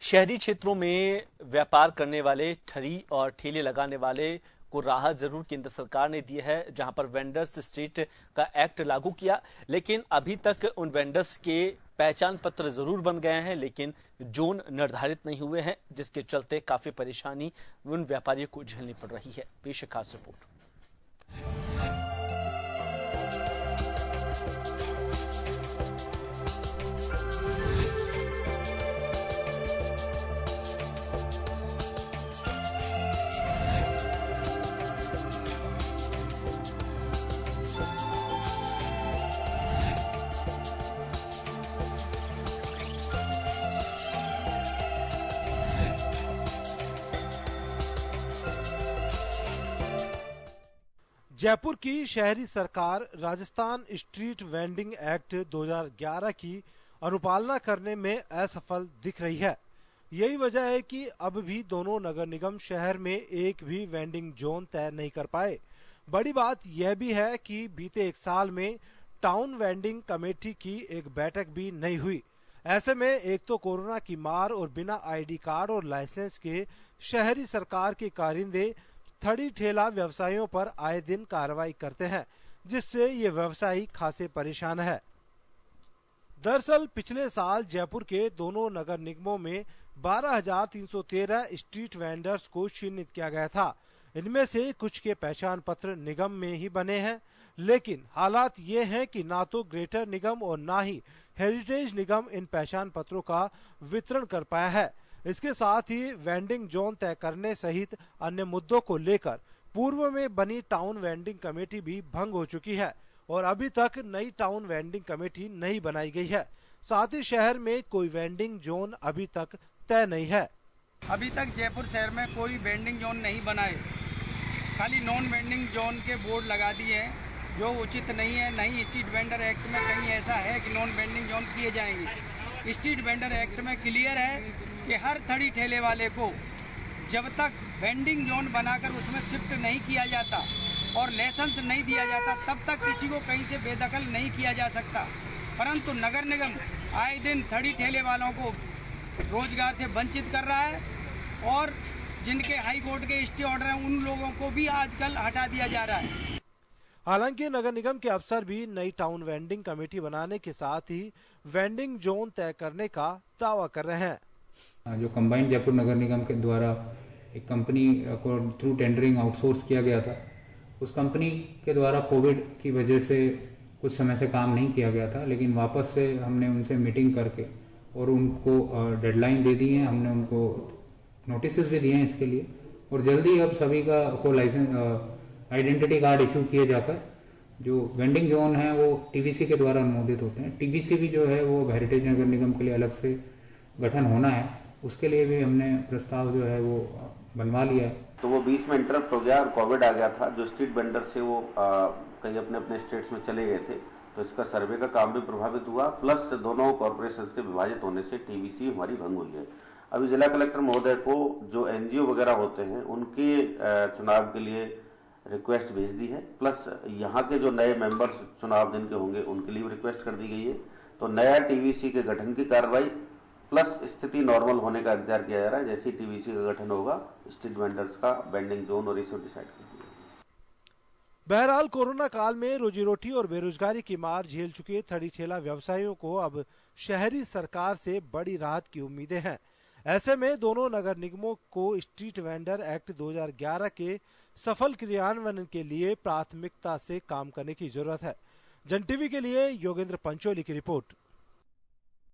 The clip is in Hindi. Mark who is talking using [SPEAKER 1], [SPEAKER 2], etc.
[SPEAKER 1] शहरी क्षेत्रों में व्यापार करने वाले, ठगी और ठेले लगाने वाले को राहत जरूर केंद्र सरकार ने दी है, जहां पर वेंडर्स स्ट्रीट का एक्ट लागू किया। लेकिन अभी तक उन वेंडर्स के पहचान पत्र जरूर बन गए हैं, लेकिन जोन निर्धारित नहीं हुए हैं, जिसके चलते काफी परेशानी उन व्यापारियों को झेलनी पड़ रही है। पेश है खास रिपोर्ट।
[SPEAKER 2] जयपुर की शहरी सरकार राजस्थान स्ट्रीट वेंडिंग एक्ट 2011 की अनुपालना करने में असफल दिख रही है। यही वजह है कि अब भी दोनों नगर निगम शहर में एक भी वेंडिंग जोन तय नहीं कर पाए। बड़ी बात यह भी है कि बीते एक साल में टाउन वेंडिंग कमेटी की एक बैठक भी नहीं हुई। ऐसे में एक तो कोरोना की मार और बिना आईडी कार्ड और लाइसेंस के शहरी सरकार के कारिंदे ठगी ठेला व्यवसायियों पर आए दिन कार्रवाई करते हैं, जिससे ये व्यवसायी खासे परेशान है। दरअसल पिछले साल जयपुर के दोनों नगर निगमों में 12,313 स्ट्रीट वेंडर्स को चिन्हित किया गया था। इनमें से कुछ के पहचान पत्र निगम में ही बने हैं, लेकिन हालात ये हैं कि ना तो ग्रेटर निगम और ना ही हेरिटेज निगम इन पहचान पत्रों का वितरण कर पाया है। इसके साथ ही वेंडिंग जोन तय करने सहित अन्य मुद्दों को लेकर पूर्व में बनी टाउन वेंडिंग कमेटी भी भंग हो चुकी है और अभी तक नई टाउन वेंडिंग कमेटी नहीं बनाई गई है। साथ ही शहर में कोई वेंडिंग जोन अभी तक तय नहीं है।
[SPEAKER 3] अभी तक जयपुर शहर में कोई वेंडिंग जोन नहीं बनाए, खाली नॉन वेंडिंग जोन के बोर्ड लगा दिए हैं, जो उचित नहीं है। नहीं स्ट्रीट वेंडर एक्ट में कहीं ऐसा है कि नॉन वेंडिंग जोन किए जाएंगे। स्ट्रीट वेंडर एक्ट में क्लियर है कि हर ठगी ठेले वाले को जब तक वेंडिंग जोन बनाकर उसमें शिफ्ट नहीं किया जाता और लाइसेंस नहीं दिया जाता, तब तक किसी को कहीं से बेदखल नहीं किया जा सकता। परंतु नगर निगम आए दिन ठगी ठेले वालों को रोजगार से वंचित कर रहा है और जिनके हाई कोर्ट के स्टे ऑर्डर हैं उन लोगों को भी आजकल हटा दिया जा रहा है।
[SPEAKER 2] हालांकि नगर निगम के अफसर भी नई टाउन वेंडिंग कमेटी बनाने के साथ ही वेंडिंग जोन तय करने का दावा कर रहे हैं।
[SPEAKER 4] जो कंबाइंड जयपुर नगर निगम के द्वारा एक कंपनी को थ्रू टेंडरिंग आउटसोर्स किया गया था, उस कंपनी के द्वारा कोविड की वजह से कुछ समय से काम नहीं किया गया था, लेकिन वापस से हमने उनसे मीटिंग करके और उनको डेडलाइन दे दी है, हमने उनको नोटिस भी दिए हैं इसके लिए और जल्दी अब सभी का को लाइसेंस आइडेंटिटी कार्ड इशू किए जाकर जो वेंडिंग जोन है वो टीवीसी के द्वारा अनुमोदित होते हैं। टीवीसी भी जो है वो हेरिटेज नगर निगम के लिए अलग से गठन होना है, उसके लिए भी हमने प्रस्ताव जो है वो बनवा लिया है।
[SPEAKER 5] तो वो बीच में इंटरप्ट हो गया और कोविड आ गया था, जो स्ट्रीट वेंडर से वो कहीं अपने अपने स्टेट्स में चले गए थे, तो इसका सर्वे का काम भी प्रभावित हुआ। प्लस दोनों कॉर्पोरेशन के विभाजित होने से टीवीसी हमारी भंग हुई है। अभी जिला कलेक्टर महोदय को जो एनजीओ वगैरह होते हैं उनके चुनाव के लिए रिक्वेस्ट भेज दी है, प्लस यहाँ के जो नए मेंबर्स चुनाव दिन के होंगे उनके लिए रिक्वेस्ट कर दी गई है। तो नया टीवीसी के गठन की कार्रवाई प्लस स्थिति नॉर्मल होने का इंतजार किया जा रहा है। जैसे ही टीवीसी का गठन होगा, स्ट्रीट वेंडर्स का वेंडिंग जोन और इसे डिसाइड कर दिया।
[SPEAKER 2] बहरहाल कोरोना काल में रोजी रोटी और बेरोजगारी की मार झेल चुके ठगी ठेला व्यवसायियों को अब शहरी सरकार से बड़ी राहत की उम्मीदें हैं। ऐसे में दोनों नगर निगमों को स्ट्रीट वेंडर एक्ट 2011 के सफल क्रियान्वयन के लिए प्राथमिकता से काम करने की जरूरत है। जन टीवी के लिए योगेंद्र पंचोली की रिपोर्ट।